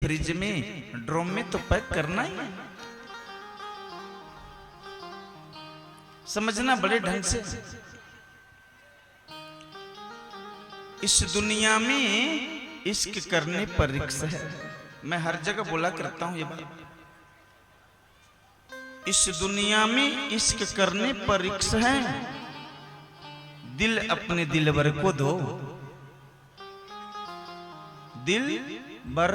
Fridge में drum में तो पैक करना ही है। समझना बड़े ढंग से। इस दुनिया में इश्क करने पर रिक्स है। मैं हर जगह बोला करता हूं ये बात। इस दुनिया में इश्क करने पर रिक्स है। दिल अपने दिलवर को दो। दिल बर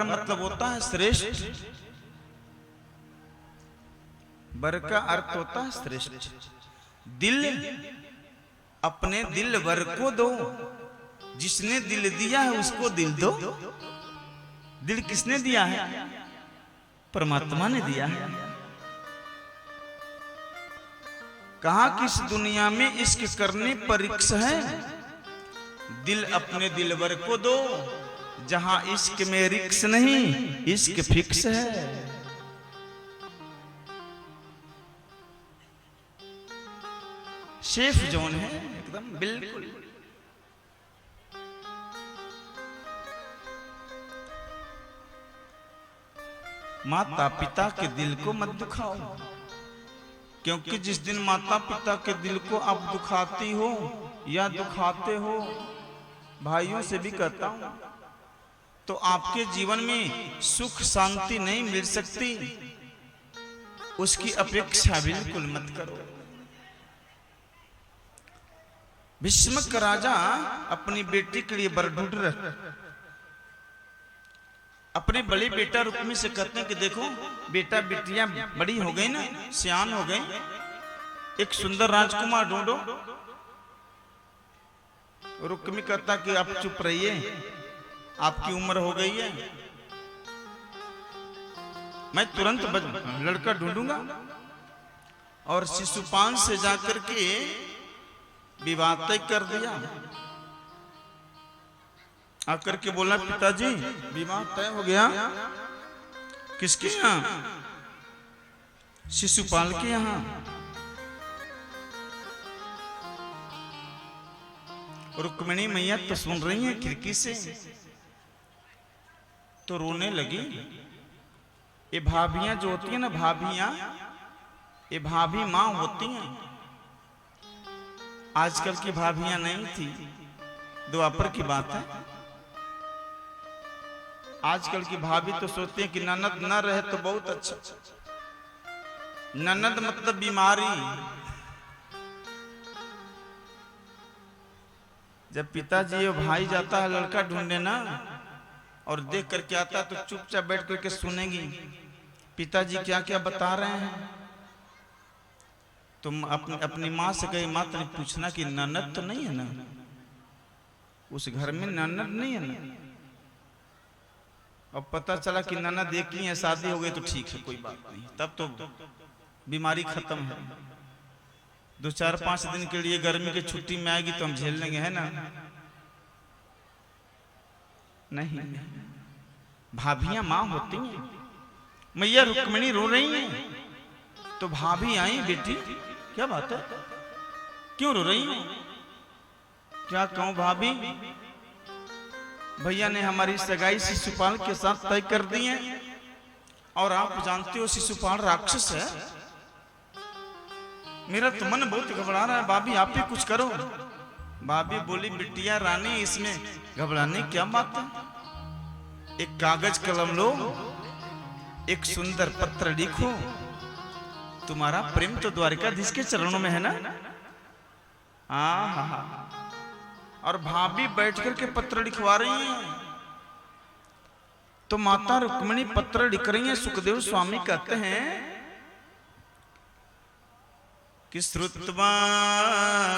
मतलब होता है श्रेष्ठ। बर का अर्थ होता है श्रेष्ठ। दिल अपने दिलवर को दो। जिसने दिल दिया है उसको दिल दो। दिल किसने दिया है? परमात्मा ने दिया है। कहा कि इस दुनिया में इश्क करने पर रिक्स है। दिल अपने दिलवर को दो। जहां इश्क में रिक्स नहीं, इश्क फिक्स है। सेफ जोन है एकदम बिल्कुल। माता पिता के दिल को मत दुखाओ, क्योंकि जिस दिन माता पिता के दिल को आप दुखाती हो या दुखाते हो, भाइयों से भी कहता हूं, तो आपके जीवन में सुख शांति नहीं मिल सकती। उसकी अपेक्षा बिल्कुल मत करो। भीष्मक राजा अपनी बेटी के लिए वर ढूंढ रहे। अपने बड़े बेटा रुक्मी से कहते हैं कि देखो बेटा बेटियां बड़ी हो गई ना, सियान हो गई, एक सुंदर राजकुमार ढूंढो। रुक्मी कहता कि आप चुप रहिए, आपकी उम्र हो गई है, मैं तुरंत लड़का ढूंढूंगा। और शिशुपाल से जाकर के विवाह तय कर दिया। आकर के बोला पिताजी विवाह तय हो गया। किसके यहाँ? शिशुपाल के यहाँ। रुक्मिणी मैया तो सुन रही हैं खिड़की से, तो रोने लगी। ये भाभियां जो होती है ना, भाभियां, ये भाभी मां होती हैं। आजकल की भाभियां नहीं थी, द्वापर की बात है। आजकल की भाभी तो सोचती है कि ननद न रहे तो बहुत अच्छा। ननद मतलब बीमारी। जब पिताजी और भाई जाता है लड़का ढूंढने ना, और देख करके आता तो चुपचाप बैठ करके सुनेगी पिताजी क्या क्या बता रहे हैं। तुम अपनी माँ से कही, माँ तुम पूछना कि ननद तो नहीं है ना, उस घर में ननद नहीं है ना। अब पता चला कि ननद एक ही है, शादी हो गई तो ठीक है, कोई बात नहीं, तब तो बीमारी खत्म है। 2-4-5 दिन के लिए गर्मी की छुट्टी में आएगी तो हम झेल लेंगे, है ना। नहीं, भाभियां मां होती हैं। मैया रुक्मिणी रो रही हैं, तो भाभी आई, बेटी क्या बात है, क्यों रो रही हैं? क्या कहूं भाभी, भैया ने हमारी सगाई शिशुपाल के साथ तय कर दी है, और आप जानते हो शिशुपाल राक्षस है। मेरा तो मन बहुत घबरा रहा है, भाभी आप ही कुछ करो। भाभी बोली बिटिया रानी, इसमें घबराने क्या बात है। एक कागज कलम लो, एक सुंदर पत्र लिखो। तुम्हारा प्रेम तो द्वारिकाधीश के चरणों में है ना। हाँ, और भाभी बैठ करके पत्र लिखवा रही हैं। तो माता रुक्मिणी पत्र लिख रही हैं। सुखदेव स्वामी कहते हैं कि श्रुत्वा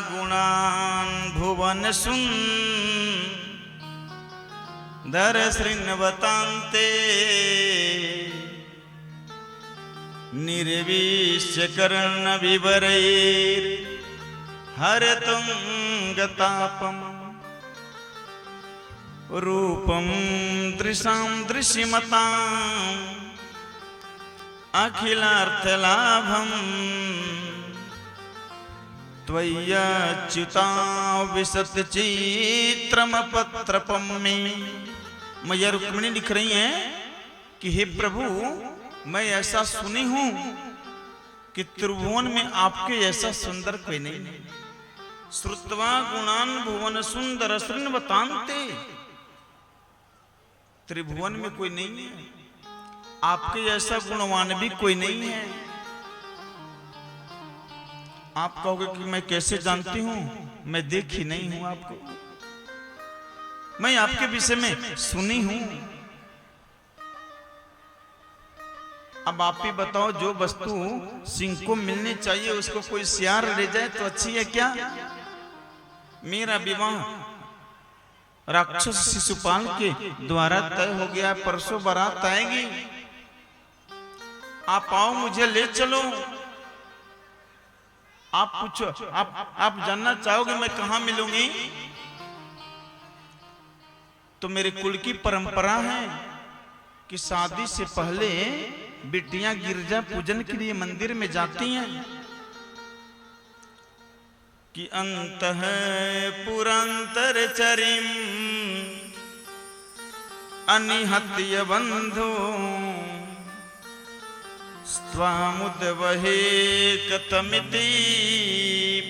गुणान भुवन सुंदर श्रृण्वतान्ते निर्विश्य कर्ण विवरैर हरतुं गतापम रूपम दृशां दृश्यमताम् अखिलार्थलाभम् त्वय्यच्युता विशत चित्रम पत्रपम में। मैया रुक्मिणी लिख रही हैं कि हे प्रभु, मैं ऐसा सुनी हूं कि त्रिभुवन में आपके ऐसा सुंदर कोई नहीं है। श्रुत्वा गुणान भुवन सुंदर शृण्वतान्ते, त्रिभुवन में कोई नहीं है, आपके ऐसा गुणवान भी कोई नहीं है। आप कहोगे कि मैं कैसे जानती हूं, मैं देखी नहीं हूं आपको, मैं आपके विषय में सुनी हूं। अब आप ही बताओ, जो वस्तु सिंह को मिलनी चाहिए उसको कोई सियार ले जाए तो अच्छी है क्या? मेरा विवाह राक्षस शिशुपाल के द्वारा तय हो गया, परसों बारात आएगी, आप आओ, मुझे ले चलो। आप पूछो, आप जानना चाहोगे मैं कहां मिलूंगी? तो मेरे कुल की परंपरा है कि शादी से पहले बिटियां गिरजा पूजन के लिए मंदिर में जाती हैं कि अंत है पुरंतर चरिम अनिहत्य बंधु स्वामुद्वहे कतमिति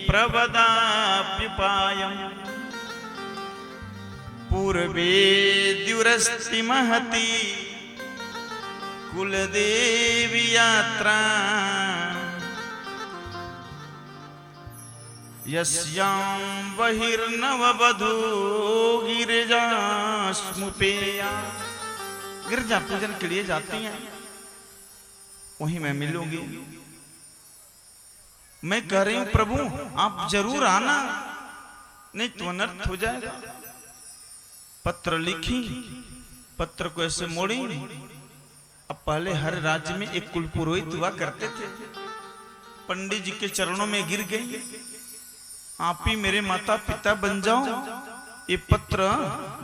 प्रवदाप्युपायम् पूर्वे द्युरस्ति महती कुलदेवी यात्रा यस्यां बहिर्नववधू गिरिजास्मुपेया। गिरजा पूजन के लिए जाती हैं, वहीं मैं मिलूंगी। मैं कह रही हूं प्रभु आप जरूर आना, नहीं तो अनर्थ हो जाएगा। पत्र लिखी, पत्र को ऐसे मोड़ी। अब पहले हर राज्य में एक कुल पुरोहित हुआ करते थे, पंडित जी के चरणों में गिर गई, आप ही मेरे माता पिता बन जाओ, ये पत्र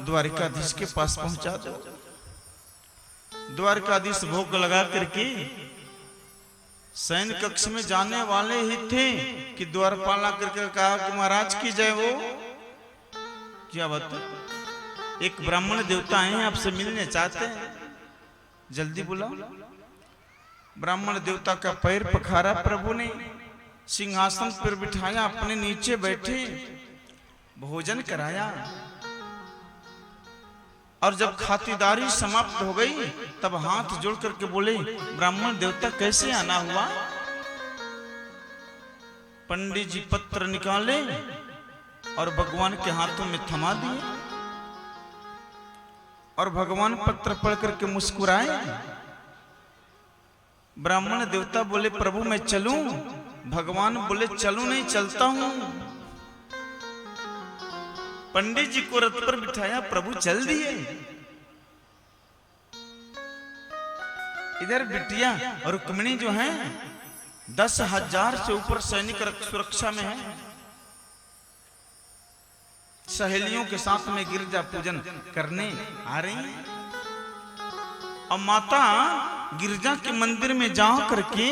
द्वारिकाधीश के पास पहुंचा दो। द्वारिकाधीश भोग लगा करके सैन्य कक्ष में जाने वाले ही थे कि द्वारपाल आकर के कहा कि महाराज की जय हो। क्या बात है? एक ब्राह्मण देवता आए हैं, आपसे मिलने चाहते हैं, जल्दी बुलाओ। ब्राह्मण देवता का पैर पखारा प्रभु ने, सिंहासन पर बिठाया, अपने नीचे बैठे, भोजन कराया। और जब खातिरदारी समाप्त हो गई तब हाथ जोड़ करके बोले, ब्राह्मण देवता कैसे आना हुआ? पंडित जी पत्र निकाले और भगवान के हाथों में थमा दिए, और भगवान पत्र पढ़ करके मुस्कुराए। ब्राह्मण देवता बोले, प्रभु मैं चलूं? भगवान बोले, चलूं नहीं, चलता हूं। पंडित जी को रथ पर बिठाया, प्रभु चल दिए। इधर बिटिया और रुक्मिणी जो हैं 10,000 से ऊपर सैनिक सुरक्षा में है, सहेलियों के साथ में गिरजा पूजन करने आ रही हैं। और माता गिरजा के मंदिर में जा करके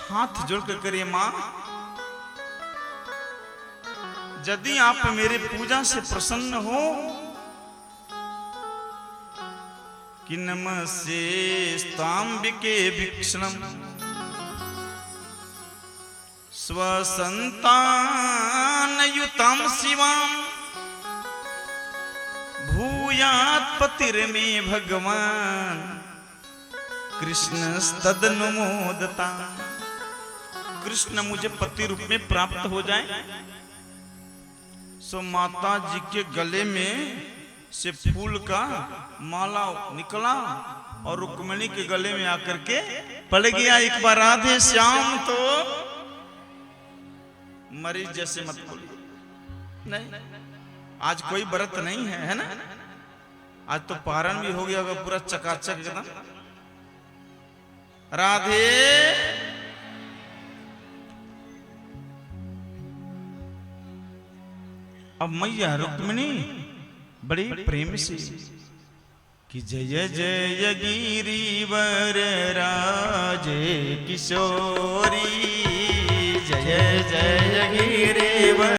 हाथ जोड़ कर करिए, मां यदि आप मेरे पूजा से प्रसन्न हो कि नमस्ते स्तांबिके भिक्षणम स्वसंतानयुतां शिवां भूयात् पतिर्मे भगवान कृष्णस्तदनुमोदता। कृष्ण मुझे पति रूप में प्राप्त हो जाए। सो माता जी के गले में से फूल का माला निकला और रुक्मिणी के गले में आकर के पड़ गया। एक बार राधे श्याम तो मरीज जैसे मत बोलिए। नहीं, आज कोई व्रत नहीं है, है ना? आज तो पारण भी हो गया होगा पूरा चकाचक एकदम। राधे अब मैया रुक्मिणी बड़ी प्रेम से कि जय जय गिरिवर राजे किशोरी, जय जय गिरिवर